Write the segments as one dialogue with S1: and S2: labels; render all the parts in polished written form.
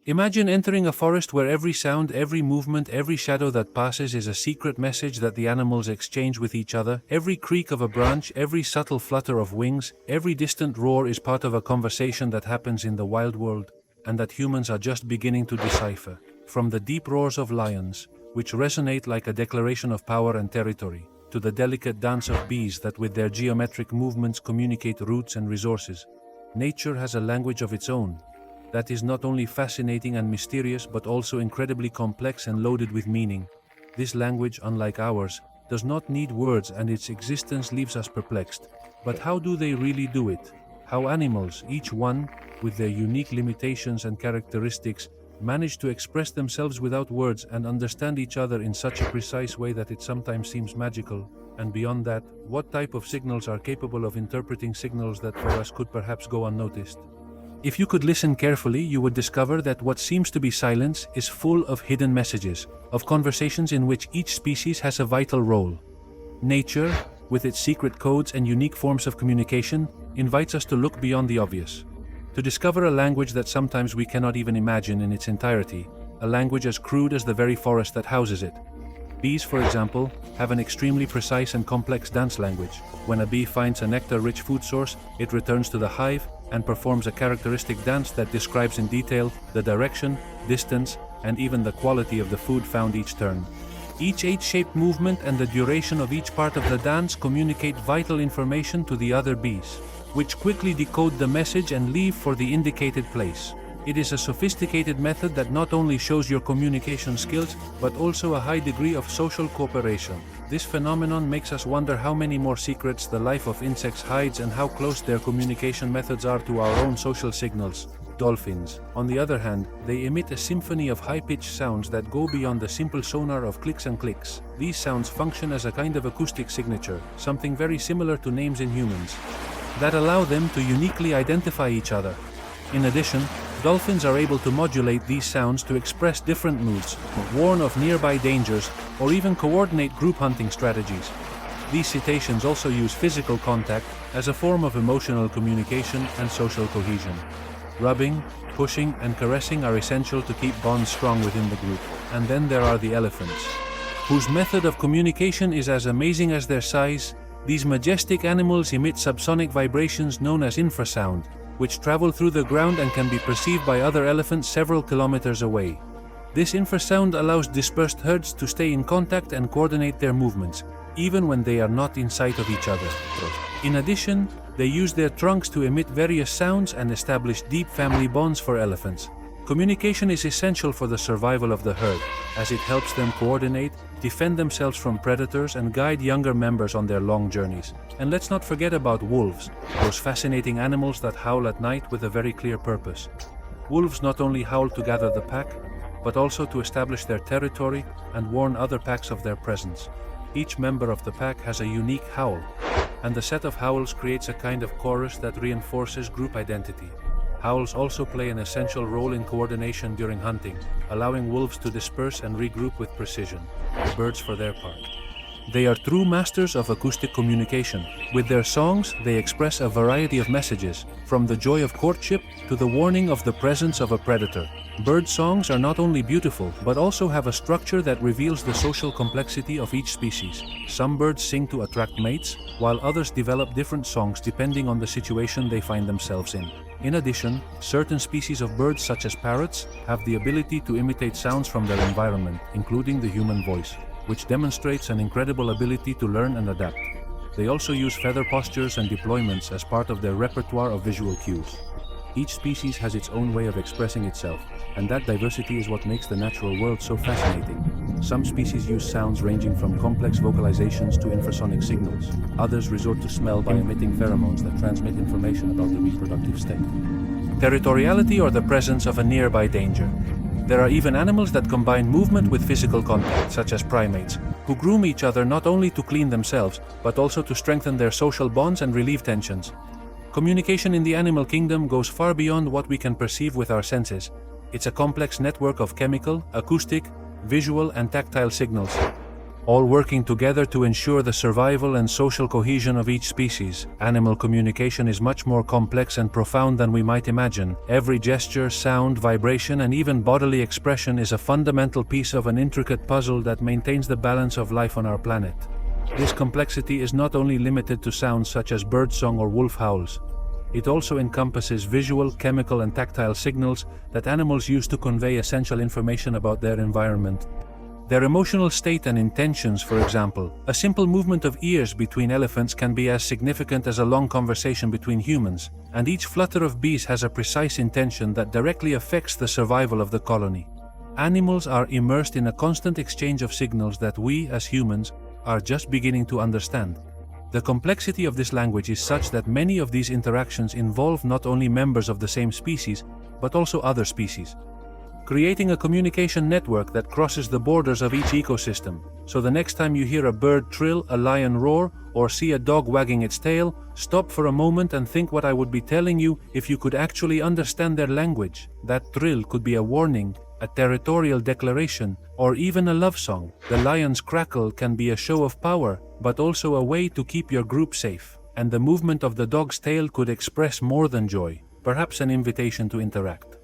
S1: Imagine entering a forest where every sound, every movement, every shadow that passes is a secret message that the animals exchange with each other. Every creak of a branch, every subtle flutter of wings, every distant roar is part of a conversation that happens in the wild world, and that humans are just beginning to decipher. From the deep roars of lions, which resonate like a declaration of power and territory, to the delicate dance of bees that with their geometric movements communicate roots and resources. Nature has a language of its own that is not only fascinating and mysterious but also incredibly complex and loaded with meaning. This language, unlike ours, does not need words, and its existence leaves us perplexed. But how do they really do it? How animals, each one with their unique limitations and characteristics, manage to express themselves without words and understand each other in such a precise way that it sometimes seems magical? And beyond that, what type of signals are capable of interpreting signals that for us could perhaps go unnoticed? If you could listen carefully, you would discover that what seems to be silence is full of hidden messages, of conversations in which each species has a vital role. Nature, with its secret codes and unique forms of communication, invites us to look beyond the obvious, to discover a language that sometimes we cannot even imagine in its entirety, a language as crude as the very forest that houses it. Bees, for example, have an extremely precise and complex dance language. When a bee finds a nectar-rich food source, it returns to the hive and performs a characteristic dance that describes in detail the direction, distance, and even the quality of the food found each turn. Each H-shaped movement and the duration of each part of the dance communicate vital information to the other bees, which quickly decode the message and leave for the indicated place. It is a sophisticated method that not only shows your communication skills, but also a high degree of social cooperation. This phenomenon makes us wonder how many more secrets the life of insects hides and how close their communication methods are to our own social signals. Dolphins, on the other hand, they emit a symphony of high-pitched sounds that go beyond the simple sonar of clicks and clicks. These sounds function as a kind of acoustic signature, something very similar to names in humans, that allow them to uniquely identify each other. In addition, dolphins are able to modulate these sounds to express different moods, warn of nearby dangers, or even coordinate group hunting strategies. These cetaceans also use physical contact as a form of emotional communication and social cohesion. Rubbing, pushing, and caressing are essential to keep bonds strong within the group. And then there are the elephants, whose method of communication is as amazing as their size. These majestic animals emit subsonic vibrations known as infrasound, which travel through the ground and can be perceived by other elephants several kilometers away. This infrasound allows dispersed herds to stay in contact and coordinate their movements, even when they are not in sight of each other. In addition, they use their trunks to emit various sounds and establish deep family bonds for elephants. Communication is essential for the survival of the herd, as it helps them coordinate, defend themselves from predators, and guide younger members on their long journeys. And let's not forget about wolves, those fascinating animals that howl at night with a very clear purpose. Wolves not only howl to gather the pack, but also to establish their territory and warn other packs of their presence. Each member of the pack has a unique howl, and the set of howls creates a kind of chorus that reinforces group identity. Howls also play an essential role in coordination during hunting, allowing wolves to disperse and regroup with precision. The birds, for their part, they are true masters of acoustic communication. With their songs, they express a variety of messages, from the joy of courtship to the warning of the presence of a predator. Bird songs are not only beautiful, but also have a structure that reveals the social complexity of each species. Some birds sing to attract mates, while others develop different songs depending on the situation they find themselves in. In addition, certain species of birds, such as parrots, have the ability to imitate sounds from their environment, including the human voice, which demonstrates an incredible ability to learn and adapt. They also use feather postures and deployments as part of their repertoire of visual cues. Each species has its own way of expressing itself, and that diversity is what makes the natural world so fascinating. Some species use sounds ranging from complex vocalizations to infrasonic signals. Others resort to smell by emitting pheromones that transmit information about the reproductive state, territoriality, or the presence of a nearby danger. There are even animals that combine movement with physical contact, such as primates, who groom each other not only to clean themselves, but also to strengthen their social bonds and relieve tensions. Communication in the animal kingdom goes far beyond what we can perceive with our senses. It's a complex network of chemical, acoustic, visual, and tactile signals, all working together to ensure the survival and social cohesion of each species. Animal communication is much more complex and profound than we might imagine. Every gesture, sound, vibration, and even bodily expression is a fundamental piece of an intricate puzzle that maintains the balance of life on our planet. This complexity is not only limited to sounds such as birdsong or wolf howls. It also encompasses visual, chemical, and tactile signals that animals use to convey essential information about their environment. Their emotional state and intentions, for example. A simple movement of ears between elephants can be as significant as a long conversation between humans, and each flutter of bees has a precise intention that directly affects the survival of the colony. Animals are immersed in a constant exchange of signals that we, as humans, are just beginning to understand. The complexity of this language is such that many of these interactions involve not only members of the same species, but also other species, creating a communication network that crosses the borders of each ecosystem. So the next time you hear a bird trill, a lion roar, or see a dog wagging its tail, stop for a moment and think what I would be telling you if you could actually understand their language. That trill could be a warning, a territorial declaration, or even a love song. The lion's crackle can be a show of power, but also a way to keep your group safe. And the movement of the dog's tail could express more than joy, perhaps an invitation to interact.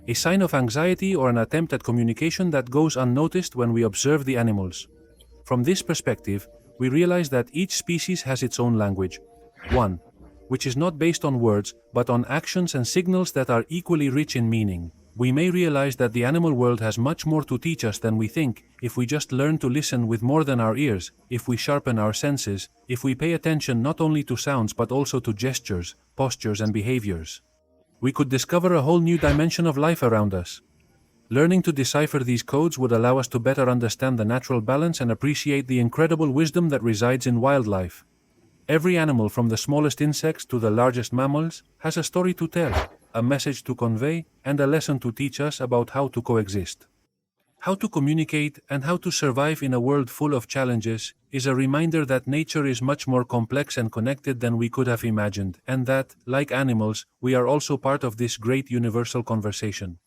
S1: A sign of anxiety or an attempt at communication that goes unnoticed when we observe the animals. From this perspective, we realize that each species has its own language. One, which is not based on words, but on actions and signals that are equally rich in meaning. We may realize that the animal world has much more to teach us than we think, if we just learn to listen with more than our ears, if we sharpen our senses, if we pay attention not only to sounds but also to gestures, postures, and behaviors. We could discover a whole new dimension of life around us. Learning to decipher these codes would allow us to better understand the natural balance and appreciate the incredible wisdom that resides in wildlife. Every animal, from the smallest insects to the largest mammals, has a story to tell, a message to convey, and a lesson to teach us about how to coexist. How to communicate and how to survive in a world full of challenges is a reminder that nature is much more complex and connected than we could have imagined, and that, like animals, we are also part of this great universal conversation.